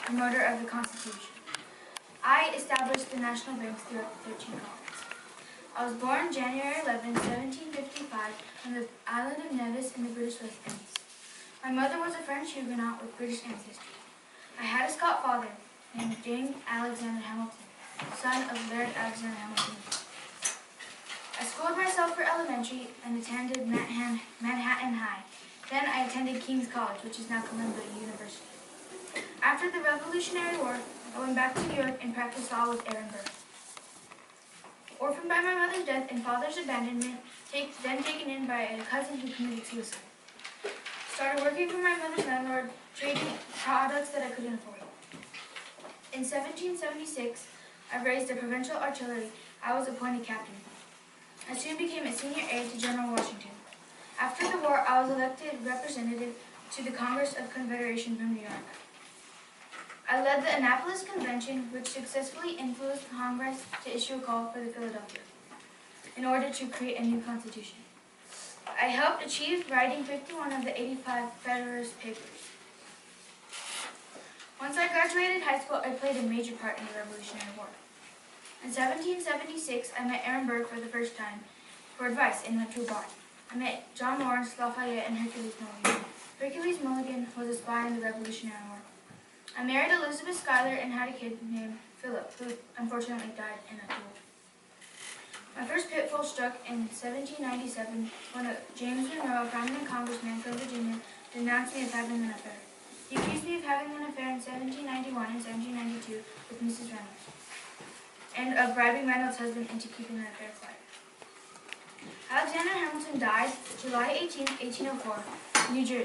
promoter of the Constitution. I established the national banks throughout the 13 colonies. I was born January 11, 1755, on the island of Nevis in the British West Indies. My mother was a French Huguenot with British ancestry. I had a Scot father named James Alexander Hamilton, son of Laird Alexander Hamilton. I schooled myself for elementary and attended Manhattan High. Then I attended King's College, which is now Columbia University. After the Revolutionary War, I went back to New York and practiced law with Aaron Burr. Orphaned by my mother's death and father's abandonment, then taken in by a cousin who committed suicide. Started working for my mother's landlord, trading products that I couldn't afford. In 1776, I raised the provincial artillery. I was appointed captain. I soon became a senior aide to General Washington. After the war, I was elected representative to the Congress of Confederation from New York. I led the Annapolis Convention, which successfully influenced Congress to issue a call for the Philadelphia in order to create a new constitution. I helped achieve writing 51 of the 85 Federalist Papers. Once I graduated high school, I played a major part in the Revolutionary War. In 1776, I met Aaron Burr for the first time for advice and went to a bar. I met John Lawrence, Lafayette, and Hercules Mulligan. Hercules Mulligan was a spy in the Revolutionary War. I married Elizabeth Schuyler and had a kid named Philip, who unfortunately died in a duel. My first pitfall struck in 1797 when James Monroe, a prominent congressman from Virginia, denounced me of having an affair. He accused me of having an affair in 1791 and 1792 with Mrs. Reynolds, and of bribing Reynolds' husband into keeping the affair quiet. Alexander Hamilton died July 18, 1804,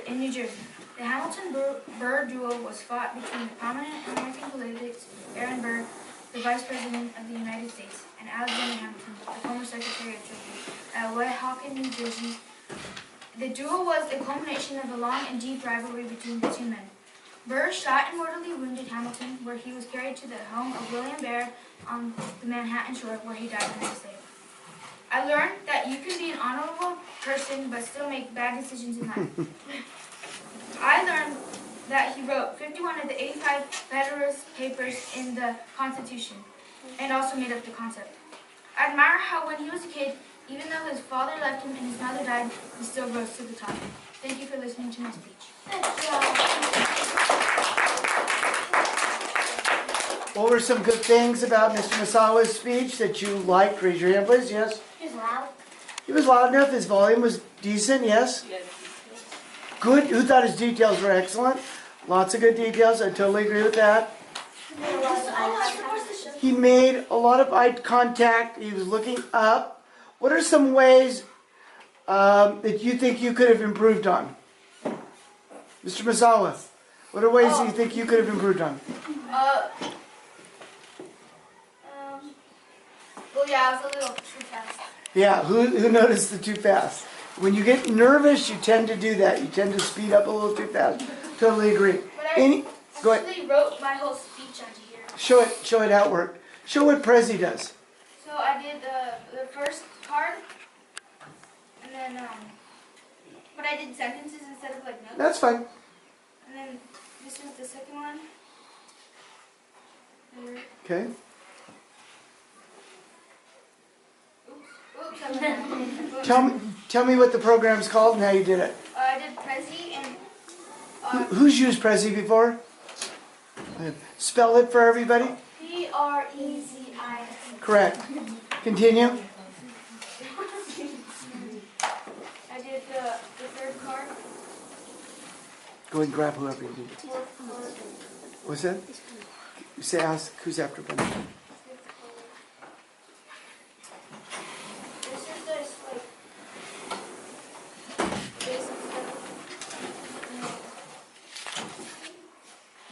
in New Jersey. The Hamilton-Burr duel was fought between the prominent American politics Aaron Burr, the Vice President of the United States, and Alexander Hamilton, the former Secretary of Treasury, at Weehawken, New Jersey. The duel was a culmination of a long and deep rivalry between the two men. Burr shot and mortally wounded Hamilton, where he was carried to the home of William Baird on the Manhattan shore, where he died the next day. I learned that you can be an honorable person but still make bad decisions in life. I learned that he wrote 51 of the 85 Federalist Papers in the Constitution, and also made up the concept. I admire how when he was a kid, even though his father left him and his mother died, he still rose to the top. Thank you for listening to my speech. What were some good things about Mr. Masawa's speech that you liked? Raise your hand, please. Yes? He was loud. He was loud enough. His volume was decent. Yes? Good. Who thought his details were excellent? Lots of good details. I totally agree with that. He made a lot of eye contact. He was looking up. What are some ways that you think you could have improved on? Mr. Masawa, what are ways that you think you could have improved on? Well, yeah, I was a little too fast. Yeah, who noticed the too fast? When you get nervous, you tend to do that. You tend to speed up a little too fast. Totally agree. Go ahead. I actually wrote my whole speech onto here. Show it how it worked. Show what Prezi does. So I did the first card, and then but I did sentences instead of like notes. That's fine. And then this was the second one. Okay. Oops, I went back. Tell me what the program's called and how you did it. I did Prezi and. Who's used Prezi before? Spell it for everybody. Prezi. Correct. Continue. I did the third card. Go and grab whoever you need. What's that? You say ask who's after Bennett.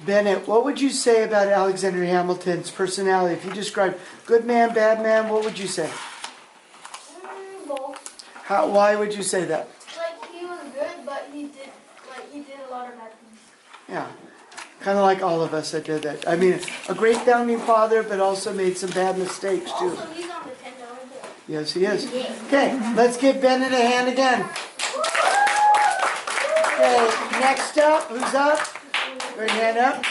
Bennett, what would you say about Alexander Hamilton's personality? If you describe good man, bad man, what would you say? Both. Why would you say that? Like he was good, but he did a lot of bad things. Yeah, kind of like all of us that did that. I mean, a great founding father, but also made some bad mistakes too. Also, he's on the $10 bill. Yes, he is. Okay, let's give Bennett a hand again. Okay, next up, who's up? Go ahead, hand up.